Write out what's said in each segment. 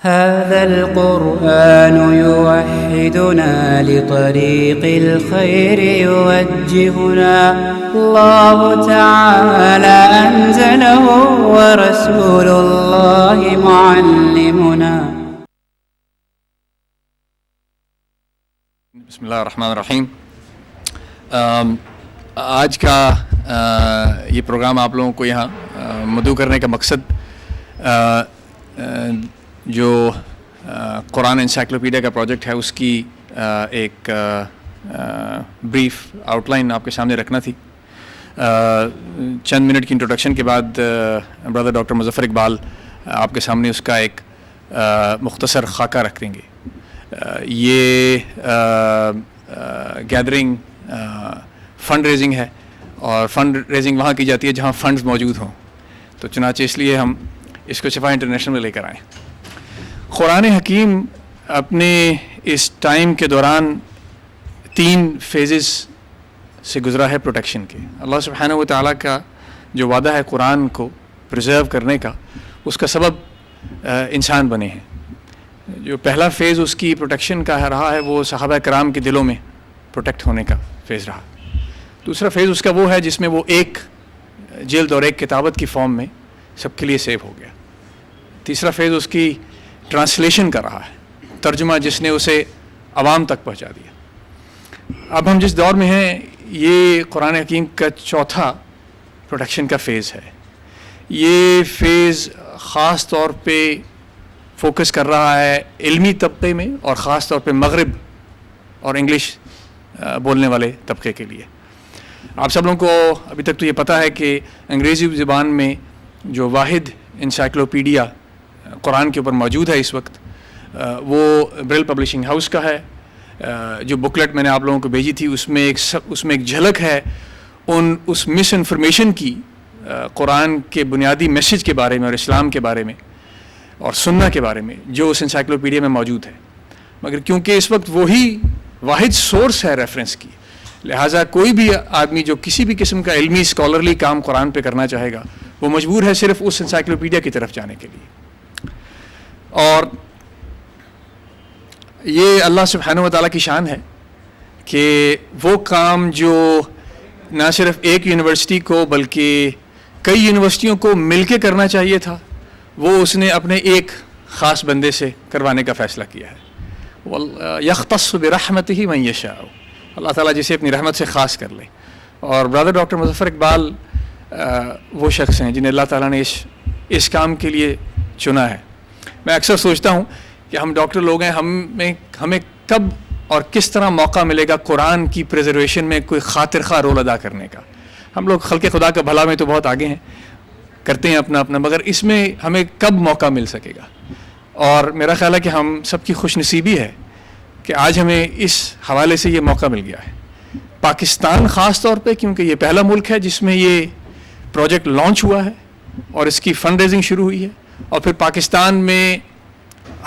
هذا القرآن يوحدنا لطريق الخير يوجهنا الله تعالى أنزله ورسول الله معلمنا. بسم اللہ الرحمن الرحیم. آج کا یہ پروگرام آپ لوگوں کو یہاں مدعو کرنے کا مقصد جو قرآن انسائکلوپیڈیا کا پروجیکٹ ہے اس کی ایک بریف آؤٹ لائن آپ کے سامنے رکھنا تھی. چند منٹ کی انٹروڈکشن کے بعد برادر ڈاکٹر مظفر اقبال آپ کے سامنے اس کا ایک مختصر خاکہ رکھ دیں گے. یہ گیدرنگ فنڈ ریزنگ ہے اور فنڈ ریزنگ وہاں کی جاتی ہے جہاں فنڈز موجود ہوں، تو چنانچہ اس لیے ہم اس کو شفا انٹرنیشنل میں لے کر آئیں. قرآن حکیم اپنے اس ٹائم کے دوران 3 فیزز سے گزرا ہے پروٹیکشن کے. اللہ سبحانہ و تعالیٰ کا جو وعدہ ہے قرآن کو پرزرو کرنے کا، اس کا سبب انسان بنے ہیں. جو پہلا فیز اس کی پروٹیکشن کا رہا ہے وہ صحابہ کرام کے دلوں میں پروٹیکٹ ہونے کا فیز رہا. دوسرا فیز اس کا وہ ہے جس میں وہ ایک جلد اور ایک کتابت کی فارم میں سب کے لیے سیو ہو گیا. تیسرا فیز اس کی ٹرانسلیشن کا رہا ہے، ترجمہ جس نے اسے عوام تک پہنچا دیا. اب ہم جس دور میں ہیں یہ قرآن حکیم کا چوتھا پروٹیکشن کا فیز ہے. یہ فیز خاص طور پہ فوکس کر رہا ہے علمی طبقے میں اور خاص طور پہ مغرب اور انگلش بولنے والے طبقے کے لیے. آپ سب لوگوں کو ابھی تک تو یہ پتہ ہے کہ انگریزی زبان میں جو واحد انسائکلوپیڈیا قرآن کے اوپر موجود ہے اس وقت وہ بریل پبلشنگ ہاؤس کا ہے. جو بکلیٹ میں نے آپ لوگوں کو بھیجی تھی اس میں ایک جھلک ہے اس مس انفارمیشن کی قرآن کے بنیادی میسج کے بارے میں اور اسلام کے بارے میں اور سنہ کے بارے میں جو اس انسائکلوپیڈیا میں موجود ہے. مگر کیونکہ اس وقت وہی واحد سورس ہے ریفرنس کی، لہٰذا کوئی بھی آدمی جو کسی بھی قسم کا علمی اسکالرلی کام قرآن پہ کرنا چاہے گا وہ مجبور ہے صرف اس انسائکلوپیڈیا کی طرف جانے کے لیے. اور یہ اللہ سبحانہ و تعالیٰ کی شان ہے کہ وہ کام جو نہ صرف ایک یونیورسٹی کو بلکہ کئی یونیورسٹیوں کو مل کے کرنا چاہیے تھا وہ اس نے اپنے ایک خاص بندے سے کروانے کا فیصلہ کیا ہے. یختص برحمتہ من یشاء، اللہ تعالیٰ جسے اپنی رحمت سے خاص کر لے. اور برادر ڈاکٹر مظفر اقبال وہ شخص ہیں جنہیں اللہ تعالیٰ نے اس کام کے لیے چنا ہے. میں اکثر سوچتا ہوں کہ ہم ڈاکٹر لوگ ہیں، ہمیں کب اور کس طرح موقع ملے گا قرآن کی پریزرویشن میں کوئی خاطر خواہ رول ادا کرنے کا. ہم لوگ خلق خدا کا بھلا میں تو بہت آگے ہیں، کرتے ہیں اپنا مگر اس میں ہمیں کب موقع مل سکے گا. اور میرا خیال ہے کہ ہم سب کی خوش نصیبی ہے کہ آج ہمیں اس حوالے سے یہ موقع مل گیا ہے. پاکستان خاص طور پہ کیونکہ یہ پہلا ملک ہے جس میں یہ پروجیکٹ لانچ ہوا ہے اور اس کی فنڈ ریزنگ شروع ہوئی ہے. اور پھر پاکستان میں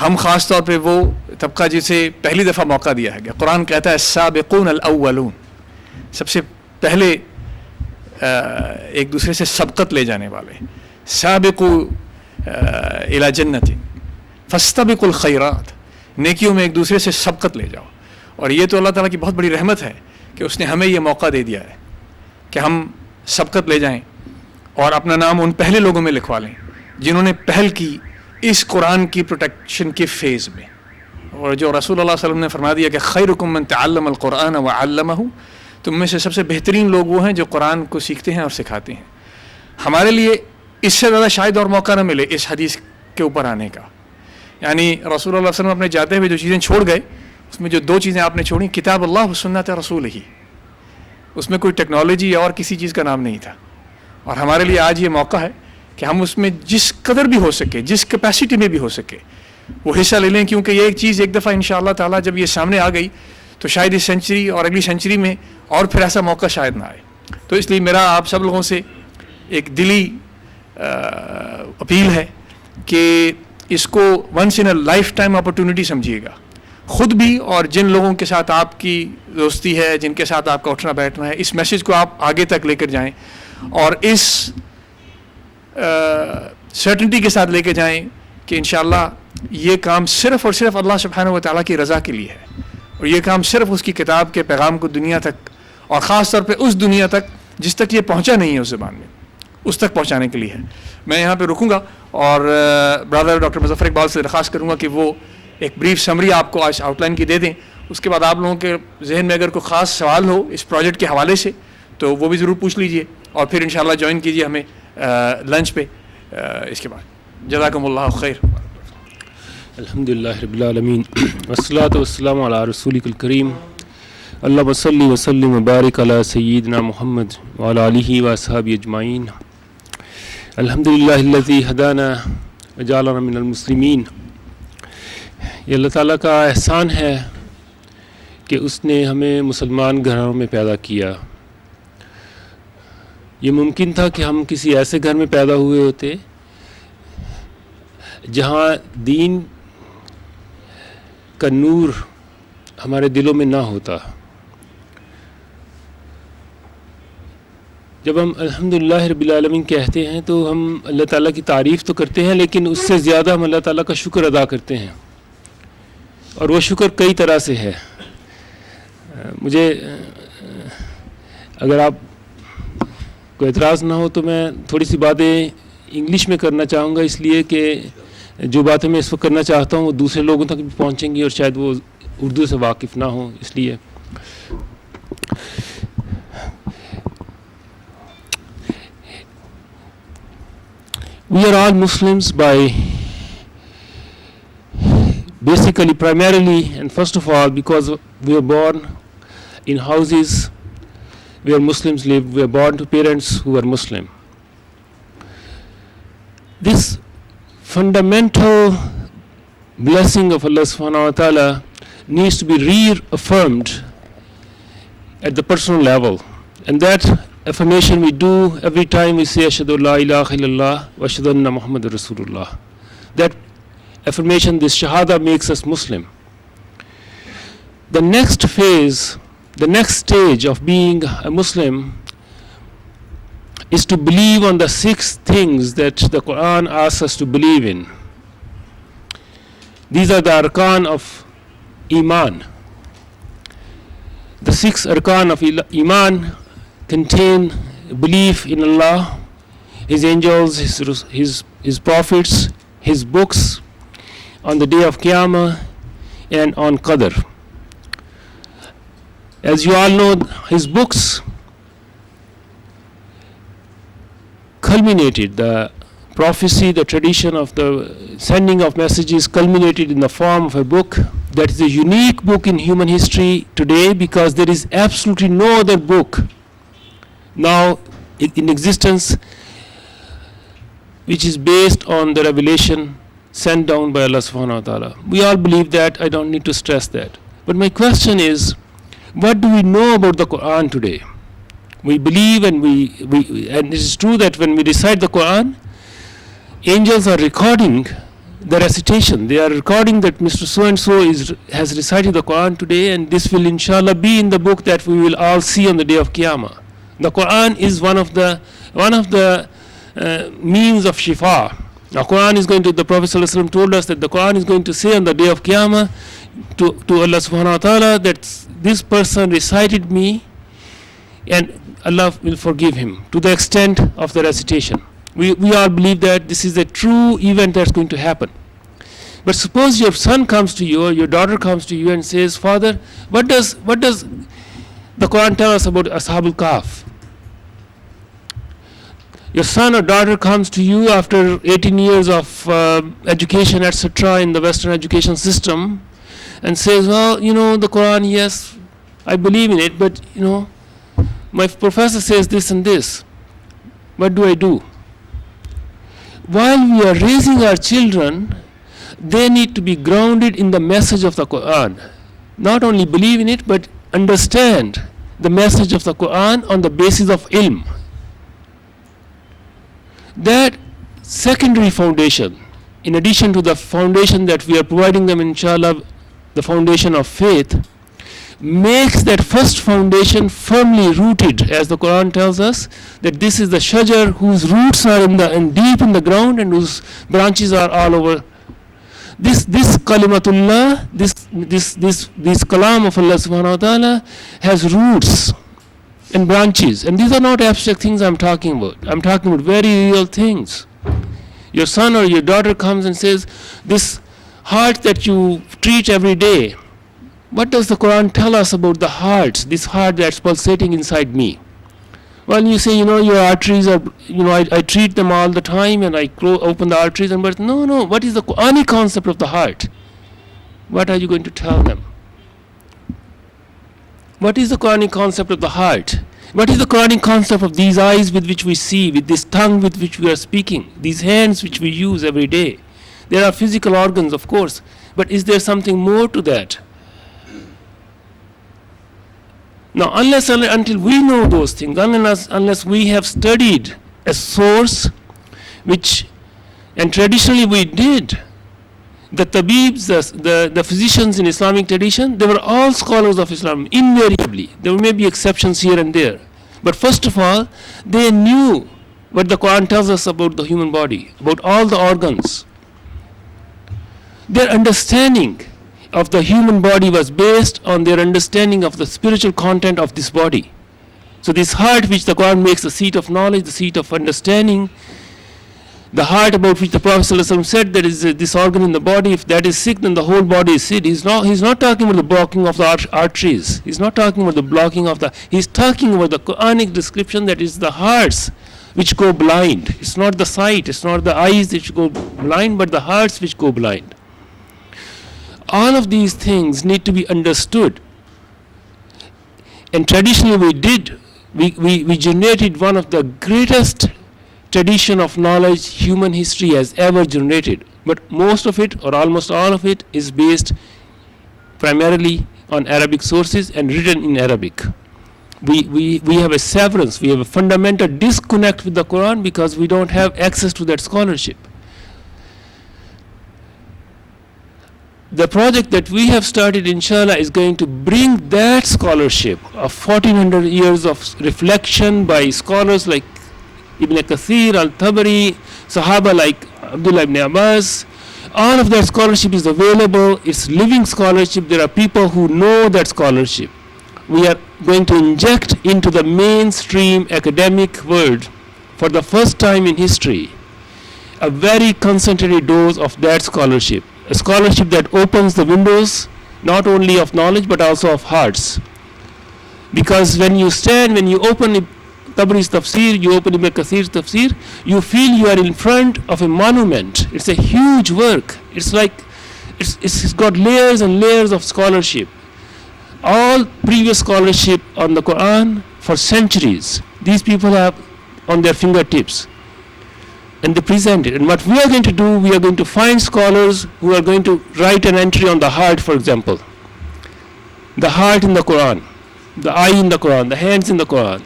ہم خاص طور پہ وہ طبقہ جسے پہلی دفعہ موقع دیا ہے. قرآن کہتا ہے السابقون الاولون، سب سے پہلے ایک دوسرے سے سبقت لے جانے والے. سابقوا الی جنت فاستبقوا الخیرات، نیکیوں میں ایک دوسرے سے سبقت لے جاؤ. اور یہ تو اللہ تعالیٰ کی بہت بڑی رحمت ہے کہ اس نے ہمیں یہ موقع دے دیا ہے کہ ہم سبقت لے جائیں اور اپنا نام ان پہلے لوگوں میں لکھوا لیں جنہوں نے پہل کی اس قرآن کی پروٹیکشن کے فیز میں. اور جو رسول اللہ صلی اللہ علیہ وسلم نے فرما دیا کہ خیرکم من تعلم القرآن وعلمہ، تم میں سے سب سے بہترین لوگ وہ ہیں جو قرآن کو سیکھتے ہیں اور سکھاتے ہیں. ہمارے لیے اس سے زیادہ شاید اور موقع نہ ملے اس حدیث کے اوپر آنے کا. یعنی رسول اللہ صلی اللہ علیہ وسلم اپنے جاتے ہوئے جو چیزیں چھوڑ گئے اس میں جو 2 چیزیں آپ نے چھوڑی، کتاب اللہ و سنت رسول ہی. اس میں کوئی ٹیکنالوجی یا اور کسی چیز کا نام نہیں تھا. اور ہمارے لیے آج یہ موقع ہے کہ ہم اس میں جس قدر بھی ہو سکے، جس کیپیسٹی میں بھی ہو سکے وہ حصہ لے لیں، کیونکہ یہ ایک چیز ایک دفعہ انشاءاللہ تعالیٰ جب یہ سامنے آ گئی تو شاید اس سینچری اور اگلی سینچری میں اور پھر ایسا موقع شاید نہ آئے. تو اس لیے میرا آپ سب لوگوں سے ایک دلی اپیل ہے کہ اس کو once in a lifetime opportunity سمجھیے گا، خود بھی اور جن لوگوں کے ساتھ آپ کی دوستی ہے، جن کے ساتھ آپ کا اٹھنا بیٹھنا ہے، اس میسج کو آپ آگے تک لے کر جائیں اور اس سرٹنٹی کے ساتھ لے کے جائیں کہ انشاءاللہ ये काम सिर्फ़ और सिर्फ अल्लाह सुब्हानहू व तआला की रज़ा के लिए है, और ये काम सिर्फ उसकी किताब के पैगाम को दुनिया तक, और ख़ास तौर पे उस दुनिया तक जिस तक ये पहुंचा नहीं है उस ज़बान में, उस तक पहुंचाने के लिए है। मैं यहाँ पे रुकूंगा और ब्रदर डॉक्टर मुज़फ़्फ़र इकबाल से दरख्वास्त करूँगा कि वो एक ब्रीफ समरी आपको आज आउटलाइन की दे दें। उसके बाद आप लोगों के जहन में अगर कोई ख़ास सवाल हो इस प्रोजेक्ट के हवाले से तो वो भी ज़रूर पूछ लीजिए, और फिर इंशाल्लाह ज्वाइन कीजिए हमें लंच पे इसके बाद। जज़ाकुमुल्लाहु खैर। अल्हम्दुलिल्लाह रब्बिल आलमीन वस्सलातु वस्सलामु अला रसूलिल करीम अल्लाहुम्मा सल्लि व सल्लिम व बारिक अला सय्यिदिना मुहम्मद व अला आलिहि व अस्हाबिहि अजमाइन। अल्हम्दुलिल्लाहिल्लज़ी हदाना व जअलना मिनल मुस्लिमीन। ये अल्लाह ताला का एहसान है कि उसने हमें मुसलमान घरों में पैदा किया। ये मुमकिन था कि हम किसी ऐसे घर में पैदा हुए होते जहाँ दीन का नूर हमारे दिलों में ना होता। जब हम अल्हम्दुलिल्लाह रब्बिल आलमीन कहते हैं तो हम अल्लाह ताला की तारीफ़ तो करते हैं, लेकिन उससे ज़्यादा हम अल्लाह ताला का शुक्र अदा करते हैं, और वो शुक्र कई तरह से है। मुझे अगर आप कोई एतराज़ ना हो तो मैं थोड़ी सी बातें इंग्लिश में करना चाहूँगा, इसलिए कि जो बातें मैं इस वक्त करना चाहता हूँ वो दूसरे लोगों तक भी पहुँचेंगी और शायद वो उर्दू से वाकिफ़ ना हो, इसलिए we are all Muslims by basically, primarily, and first of all, because we are born in houses where Muslims live. We are born to parents who are Muslim. This fundamental blessing of Allah subhanahu wa ta'ala needs to be reaffirmed at the personal level, and that affirmation we do every time we say Ashhadu la ilaha illallah wa ashhadu anna Muhammadur Rasulullah. That affirmation, this shahada, makes us Muslim. The next phase, the next stage of being a Muslim is to believe on the 6 things that the Qur'an asks us to believe in. These are the arkan of Iman. The 6 arkan of Iman contain belief in Allah, His angels, His prophets, His books, on the day of Qiyamah, and on Qadr. As you all know, His books culminated, the prophecy, the tradition of the sending of messages culminated in the form of a book that is a unique book in human history today, because there is absolutely no other book now in existence which is based on the revelation sent down by Allah subhanahu wa ta'ala. We all believe that, I don't need to stress that. But my question is, what do we know about the Qur'an today? We believe, and and it is true that when we recite the Qur'an, angels are recording the recitation. They are recording that Mr. So-and-so has recited the Qur'an today, and this will inshallah be in the book that we will all see on the day of Qiyamah. The Qur'an is one of the means of Shifa. The Qur'an is going to, the Prophet ﷺ told us that the Qur'an is going to say on the day of Qiyamah to Allah subhanahu wa ta'ala that this person recited me, and Allah will forgive him to the extent of the recitation. We all believe that this is a true event that's going to happen. But suppose your son comes to you or your daughter comes to you and says, Father, what does the Qur'an tell us about Ashabul Kahf? Your son or daughter comes to you after 18 years of education, etc., in the Western education system, and says, well, the Quran, yes, I believe in it, but, my professor says this and this. What do I do? While we are raising our children, they need to be grounded in the message of the Quran. Not only believe in it, but understand the message of the Quran on the basis of ilm. That secondary foundation, in addition to the foundation that we are providing them, inshallah, the foundation of faith, makes that first foundation firmly rooted, as the Quran tells us, that this is the shajar whose roots are deep in the ground and whose branches are all over. this kalimatullah, this kalam of Allah subhanahu wa ta'ala has roots and branches. And these are not abstract things I'm talking about. I'm talking about very real things. Your son or your daughter comes and says, this heart that you treat every day, what does the Quran tell us about the heart, this heart that's pulsating inside me? Well, you say, your arteries are, I treat them all the time and I open the arteries, but no, what is the Quranic concept of the heart? What are you going to tell them? What is the Quranic concept of the heart? What is the Quranic concept of these eyes with which we see, with this tongue with which we are speaking, these hands which we use every day? There are physical organs, of course, but is there something more to that? Now, unless until we know those things, unless we have studied a source, and traditionally we did, the tabibs, the physicians in Islamic tradition, they were all scholars of Islam, invariably. There may be exceptions here and there. But first of all, they knew what the Quran tells us about the human body, about all the organs. Their understanding of the human body was based on their understanding of the spiritual content of this body. So this heart which the Quran makes the seat of knowledge, the seat of understanding, the heart about which the Prophet ﷺ said there is this organ in the body, if that is sick, then the whole body is sick. He's not talking about the blocking of the arteries. He's not talking about the blocking of he's talking about the Quranic description that is the hearts which go blind. It's not the sight, it's not the eyes which go blind, but the hearts which go blind. All of these things need to be understood. And traditionally we generated one of the greatest tradition of knowledge human history has ever generated. But most of it, or almost all of it, is based primarily on Arabic sources and written in Arabic. We have a severance, we have a fundamental disconnect with the Quran because we don't have access to that scholarship. The project that we have started, inshallah, is going to bring that scholarship of 1400 years of reflection by scholars like Ibn Kathir, Al-Tabari, Sahaba like Abdullah ibn Abbas. All of that scholarship is available. It's living scholarship. There are people who know that scholarship. We are going to inject into the mainstream academic world for the first time in history a very concentrated dose of that scholarship. A scholarship that opens the windows not only of knowledge but also of hearts. Because when you open Tabari's tafsir, you open Ibn Kathir's tafsir, you feel you are in front of a monument. It's a huge work. It's got layers and layers of scholarship. All previous scholarship on the Quran for centuries, these people have on their fingertips. And they present it. And what we are going to do, we are going to find scholars who are going to write an entry on the heart, for example. The heart in the Quran, the eye in the Quran, the hands in the Quran,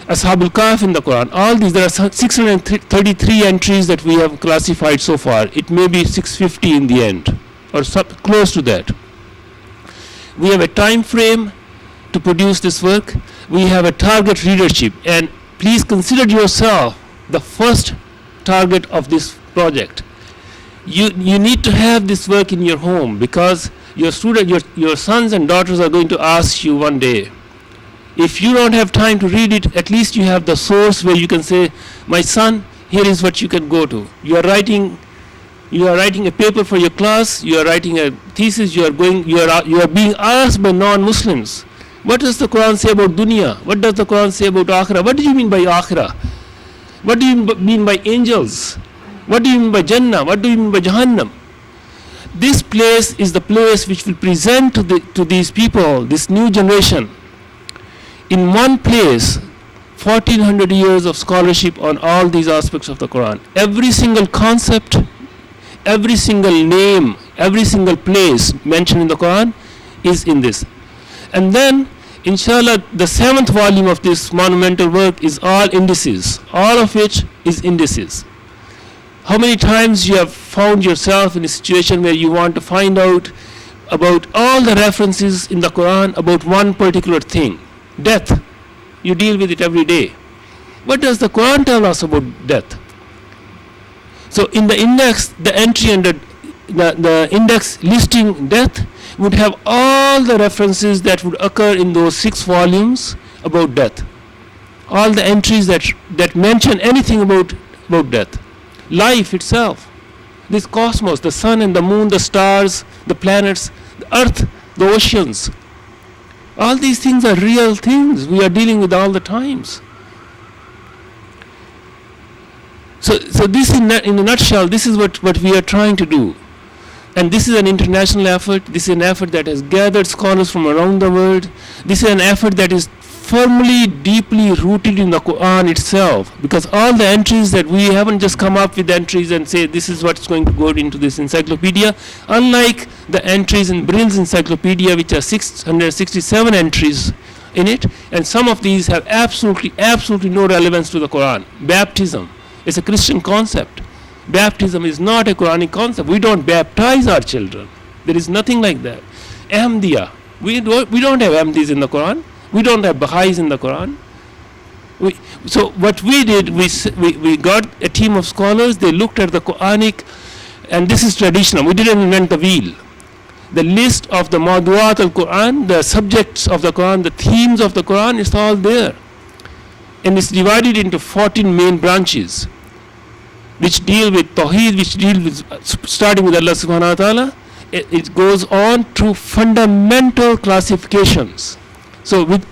Ashabul Kahf in the Quran. All these, there are 633 entries that we have classified so far. It may be 650 in the end, or close to that. We have a time frame to produce this work. We have a target readership. And please consider yourself the first target of this project. You need to have this work in your home because your sons and daughters are going to ask you one day. If you don't have time to read it, at least you have the source where you can say, my son, here is what you can go to. You are writing a paper for your class, you are writing a thesis, you are being asked by non-Muslims, what does the Quran say about dunya? What does the Quran say about akhirah? What do you mean by akhirah? What do you mean by angels? What do you mean by Jannah? What do you mean by Jahannam? This place is the place which will present to these people, this new generation, in one place, 1400 years of scholarship on all these aspects of the Quran. Every single concept, every single name, every single place mentioned in the Quran is in this. And then, inshallah, the 7th volume of this monumental work is all indices. All of which is indices. How many times you have found yourself in a situation where you want to find out about all the references in the Quran about one particular thing? Death. You deal with it every day. What does the Quran tell us about death? So in the index, the entry under the index listing death would have all the references that would occur in those 6 volumes about death. All the entries that mention anything about death. Life itself, this cosmos, the sun and the moon, the stars, the planets, the earth, the oceans. All these things are real things we are dealing with all the times. So this in a nutshell, this is what we are trying to do. And this is an international effort. This is an effort that has gathered scholars from around the world. This is an effort that is firmly, deeply rooted in the Qur'an itself, because all the entries that we haven't just come up with entries and say this is what's going to go into this encyclopedia, unlike the entries in Brill's encyclopedia, which are 667 entries in it, and some of these have absolutely no relevance to the Qur'an. Baptism is a Christian concept. Baptism is not a Quranic concept. We don't baptize our children. There is nothing like that. Ahmadiyya, we don't have Ahmadis in the Quran. We don't have Baha'is in the Quran. So what we did, we got a team of scholars. They looked at the Quranic, and this is traditional. We didn't invent the wheel. The list of the Mawdu'at al-Quran, the subjects of the Quran, the themes of the Quran, is all there. And it's divided into 14 main branches, which deal with Tawheed, which deal with, starting with Allah subhanahu wa ta'ala, it goes on through fundamental classifications. So with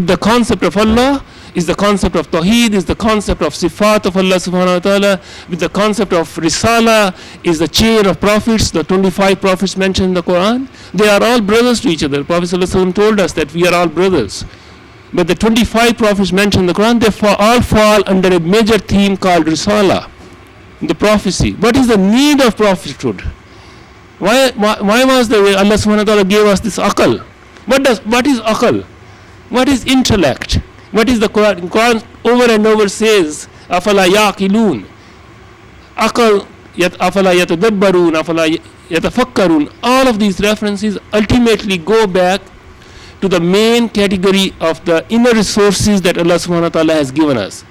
the concept of Allah is the concept of Tawheed, is the concept of Sifat of Allah subhanahu wa ta'ala. With the concept of Risala is the chain of prophets, the 25 prophets mentioned in the Quran. They are all brothers to each other. Prophet sallallahu alaihi wasallam told us that we are all brothers. But the 25 prophets mentioned in the Quran, they all fall under a major theme called Risala, the prophecy. What is the need of prophethood? Why was the way Allah subhanahu wa ta'ala gave us this aql? What is aql? What is intellect? What is the Quran? Quran over and over says, afala yaqilun. Aql, afala yatadabbarun, afala yatafakkarun. All of these references ultimately go back to the main category of the inner resources that Allah subhanahu wa ta'ala has given us.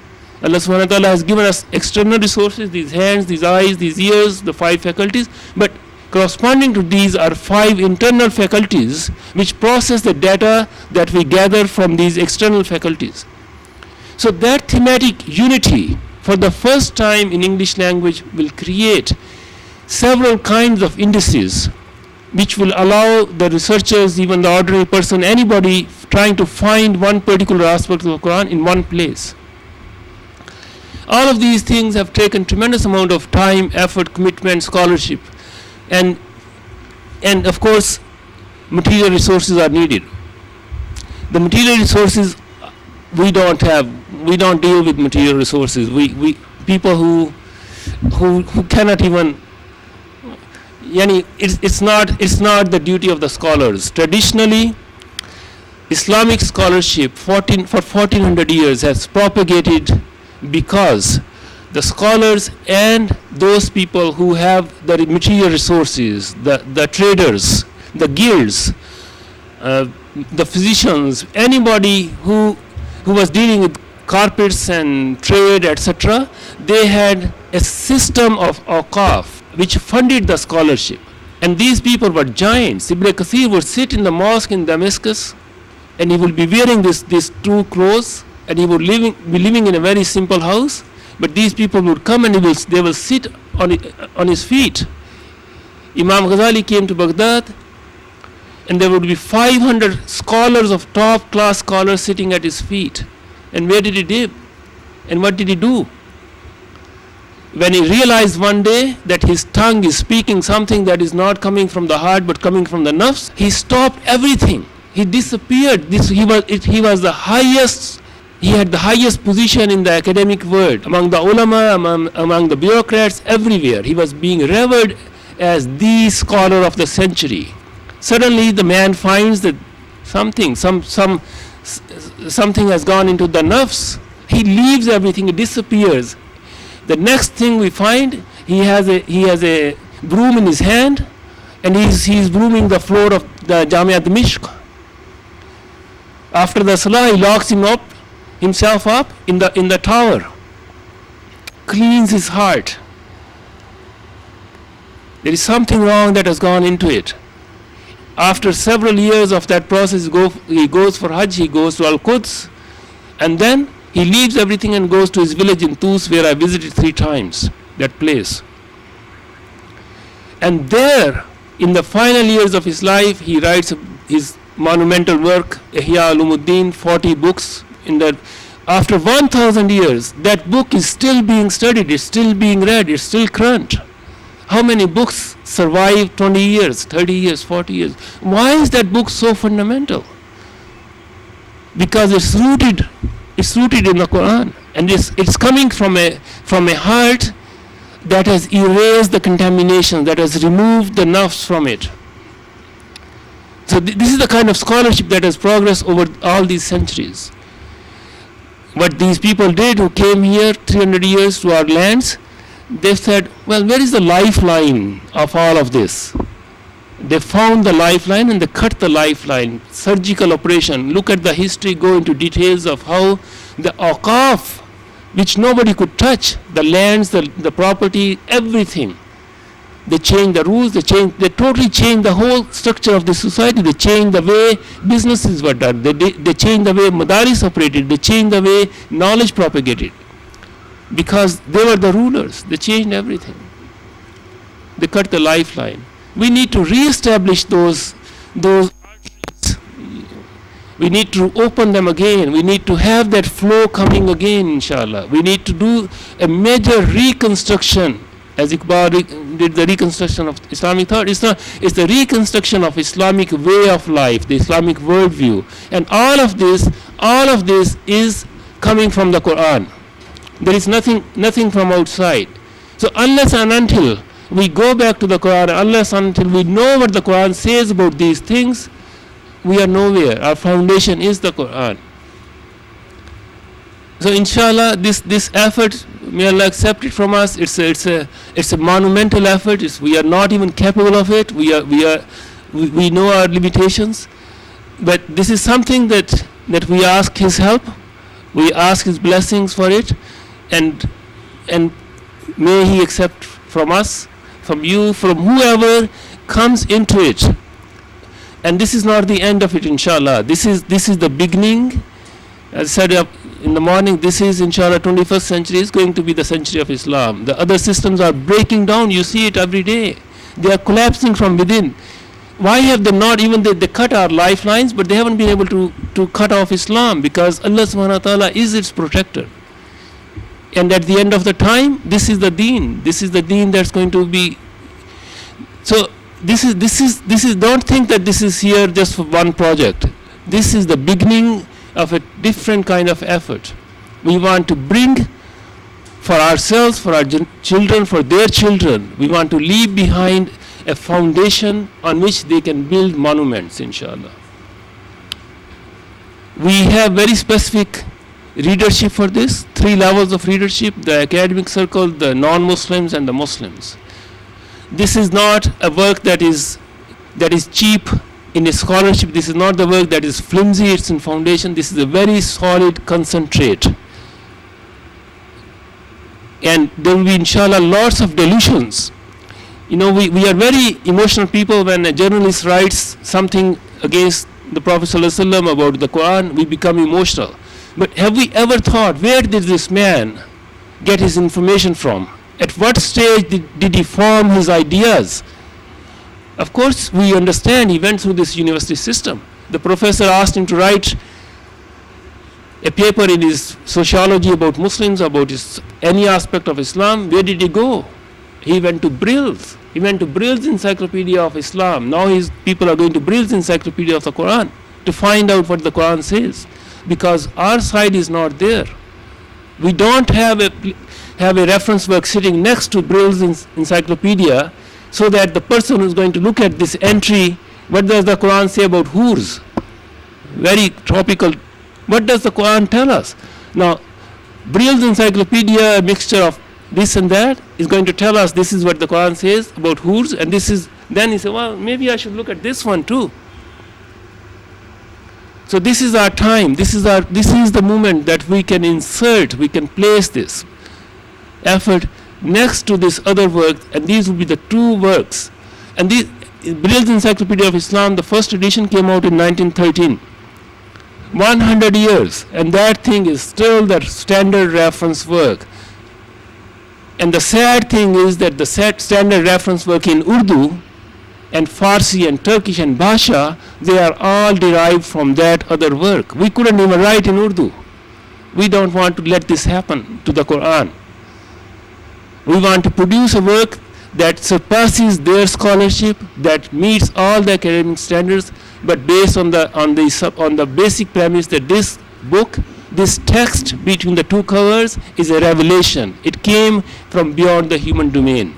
Allah subhanahu wa ta'ala has given us external resources, these hands, these eyes, these ears, the 5 faculties, but corresponding to these are 5 internal faculties which process the data that we gather from these external faculties. So that thematic unity, for the first time in English language, will create several kinds of indices which will allow the researchers, even the ordinary person, anybody trying to find one particular aspect of the Quran in one place. All of these things have taken tremendous amount of time, effort, commitment, scholarship. And of course, material resources are needed. The material resources we don't have. We don't deal with material resources. We people who cannot even. It's not the duty of the scholars. Traditionally, Islamic scholarship for 1400 years has propagated because the scholars and those people who have the material resources, the traders, the guilds, the physicians, anybody who was dealing with carpets and trade, etc., they had a system of awqaf which funded the scholarship. And these people were giants. Ibn Kathir would sit in the mosque in Damascus, and he would be wearing these 2 clothes, and he would be living in a very simple house. But these people would come and they will sit on his feet. Imam Ghazali came to Baghdad, and there would be 500 scholars of top class scholars sitting at his feet. And where did he live? And what did he do? When he realized one day that his tongue is speaking something that is not coming from the heart but coming from the nafs, he stopped everything. He disappeared. He was the highest. He had the highest position in the academic world, among the ulama, among the bureaucrats, everywhere. He was being revered as the scholar of the century. Suddenly the man finds that something has gone into the nafs. He leaves everything, he disappears. The next thing we find, he has a broom in his hand, and he's brooming the floor of the Jamia Dimishq. After the salah, he locks himself up in the tower, cleans his heart, There is something wrong that has gone into it. After several years of that process, he goes for Hajj, he goes to Al-Quds, and then he leaves everything and goes to his village in Tus, where I visited 3 times, that place. And there, in the final years of his life, he writes his monumental work, Ihya Ulumuddin, 40 books. After 1,000 years, that book is still being studied, it's still being read, it's still current. How many books survive 20 years, 30 years, 40 years? Why is that book so fundamental? Because it's rooted in the Qur'an, and it's coming from a heart that has erased the contamination, that has removed the nafs from it. So this is the kind of scholarship that has progressed over all these centuries. What these people did who came here 300 years to our lands, they said, well, where is the lifeline of all of this? They found the lifeline and they cut the lifeline. Surgical operation. Look at the history, go into details of how the awqaf, which nobody could touch, the lands, the property, everything. They changed the rules, they totally changed the whole structure of the society. They changed the way businesses were done. They changed the way madaris operated. They changed the way knowledge propagated. Because they were the rulers, they changed everything. They cut the lifeline. We need to re-establish those arteries. We need to open them again. We need to have that flow coming again, inshallah. We need to do a major reconstruction, as Iqbal did the reconstruction of Islamic thought. It's the reconstruction of Islamic way of life, the Islamic worldview. And all of this is coming from the Qur'an. There is nothing from outside. So unless and until we go back to the Qur'an, unless and until we know what the Qur'an says about these things, we are nowhere. Our foundation is the Qur'an. So inshallah, this effort, may Allah accept it from us. It's a monumental effort. We are not even capable of it. We know our limitations, but this is something that we ask His help. We ask His blessings for it. And may He accept from us, from you, from whoever comes into it. And this is not the end of it, inshallah. This is the beginning. As I said in the morning, this is, inshallah, 21st century is going to be the century of Islam. The other systems are breaking down. You see it every day. They are collapsing from within. Why have they not, even they cut our lifelines, but they haven't been able to cut off Islam, because Allah subhanahu wa ta'ala is its protector. And at the end of the time, this is the deen. This is the deen that's going to be. So this is. Don't think that this is here just for one project. This is the beginning of a different kind of effort. We want to bring for ourselves, for our children, for their children. We want to leave behind a foundation on which they can build monuments, inshallah. We have very specific readership for this, 3 levels of readership: the academic circle, the non-Muslims, and the Muslims. This is not a work that is cheap in its scholarship. This is not the work that is flimsy, it's in foundation. This is a very solid concentrate. And there will be, inshallah, lots of delusions. We are very emotional people. When a journalist writes something against the Prophet ﷺ about the Qur'an, we become emotional. But have we ever thought, where did this man get his information from? At what stage did he form his ideas? Of course, we understand he went through this university system. The professor asked him to write a paper in his sociology about Muslims, about any aspect of Islam. Where did he go? He went to Brill's. He went to Brill's Encyclopedia of Islam. Now people are going to Brill's Encyclopedia of the Quran to find out what the Quran says. Because our side is not there. We don't have a reference work sitting next to Brill's encyclopedia, so that the person who's going to look at this entry, what does the Quran say about hoors? Very topical. What does the Quran tell us? Now, Brill's encyclopedia, a mixture of this and that, is going to tell us this is what the Quran says about hoors, and this is. Then he said, well, maybe I should look at this one too. So this is our time. This is the moment that we can insert, we can place this effort. next to this other work, and these will be the two works. And these, Brilliant Encyclopedia of Islam, the first edition came out in 1913. 100 years, and that thing is still the standard reference work. And the sad thing is that the standard reference work in Urdu and Farsi and Turkish and Bhasha, they are all derived from that other work. We couldn't even write in Urdu. We don't want to let this happen to the Qur'an. We want to produce a work that surpasses their scholarship, that meets all the academic standards, but based on the basic premise that this book, this text between the two covers is a revelation. It came from beyond the human domain.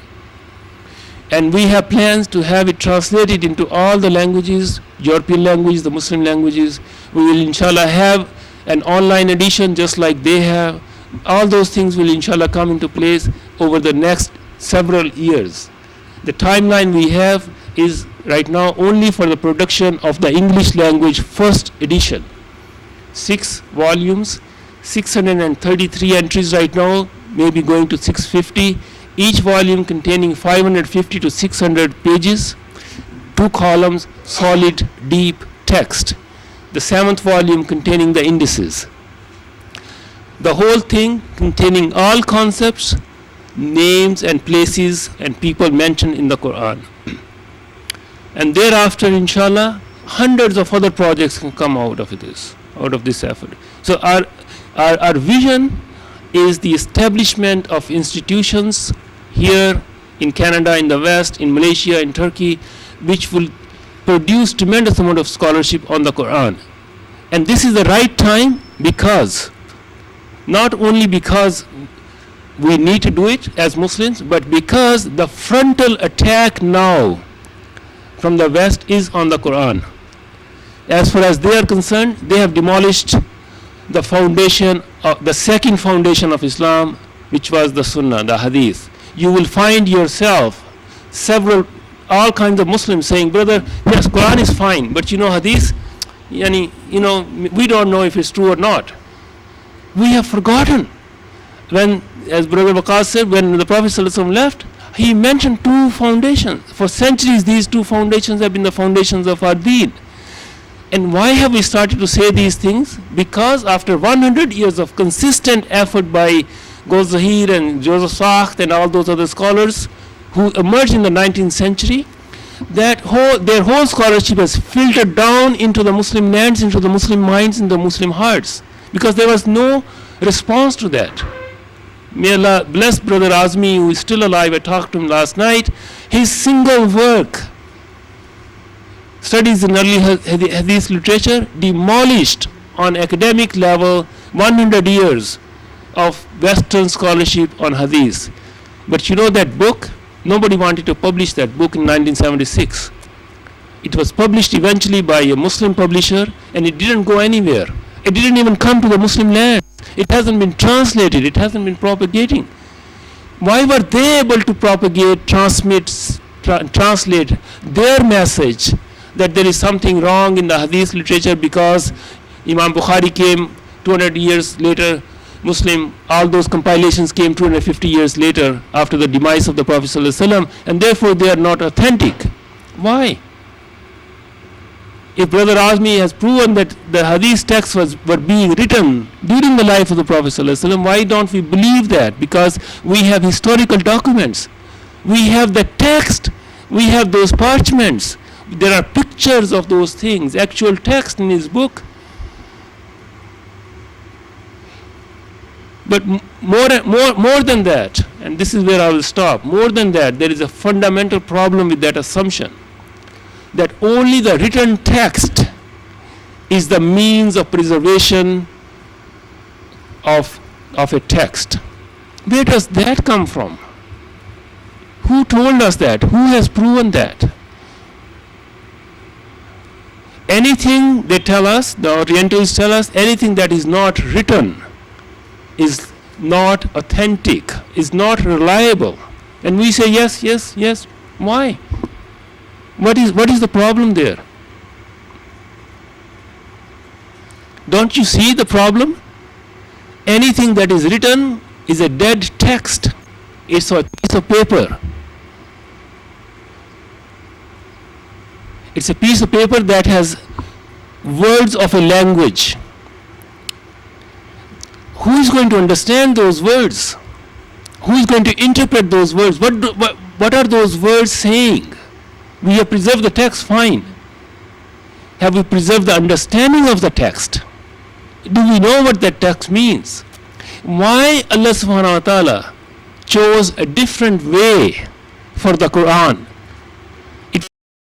And we have plans to have it translated into all the languages, European languages, the Muslim languages. We will inshallah have an online edition just like they have. All those things will inshallah come into place over the next several years. The timeline we have is right now only for the production of the English language first edition. 6 volumes, 633 entries right now, maybe going to 650. Each volume containing 550 to 600 pages, 2 columns, solid, deep text. The 7th volume containing the indices. The whole thing containing all concepts, names and places and people mentioned in the Qur'an. And thereafter, inshallah, hundreds of other projects can come out of this effort. So our vision is the establishment of institutions here in Canada, in the West, in Malaysia, in Turkey, which will produce tremendous amount of scholarship on the Qur'an. And this is the right time because, not only because we need to do it as Muslims, but because the frontal attack now from the West is on the Qur'an. As far as they are concerned, they have demolished the foundation, the second foundation of Islam, which was the Sunnah, the Hadith. You will find yourself all kinds of Muslims saying, brother, yes, Quran is fine, but Hadith, we don't know if it's true or not. We have forgotten. When, as Brother Waqas said, when the Prophet ﷺ left, he mentioned 2 foundations. For centuries, these 2 foundations have been the foundations of our deen. And why have we started to say these things? Because after 100 years of consistent effort by Goz-Zahir and Joseph Sacht and all those other scholars who emerged in the 19th century, their whole scholarship has filtered down into the Muslim lands, into the Muslim minds, into the Muslim hearts. Because there was no response to that. May Allah bless Brother Azmi, who is still alive. I talked to him last night. His single work, Studies in Early Hadith Literature, demolished on academic level 100 years of Western scholarship on Hadith. But that book, nobody wanted to publish that book in 1976. It was published eventually by a Muslim publisher, and it didn't go anywhere. It didn't even come to the Muslim land. It hasn't been translated. It hasn't been propagating. Why were they able to propagate, translate their message that there is something wrong in the Hadith literature because Imam Bukhari came 200 years later, all those compilations came 250 years later after the demise of the Prophet ﷺ, and therefore they are not authentic. Why? If Brother Azmi has proven that the Hadith texts were being written during the life of the Prophet ﷺ, why don't we believe that? Because we have historical documents. We have the text. We have those parchments. There are pictures of those things, actual text in his book. But more than that, and this is where I will stop, more than that, there is a fundamental problem with that assumption, that only the written text is the means of preservation of a text. Where does that come from? Who told us that? Who has proven that? Anything they tell us, the Orientals tell us, anything that is not written is not authentic, is not reliable. And we say yes, yes, yes. Why? What is the problem there? Don't you see the problem? Anything that is written is a dead text. It's a piece of paper. It's a piece of paper that has words of a language. Who is going to understand those words? Who is going to interpret those words? What are those words saying? We have preserved the text, fine. Have we preserved the understanding of the text? Do we know what that text means? Why Allah subhanahu wa ta'ala chose a different way for the Qur'an?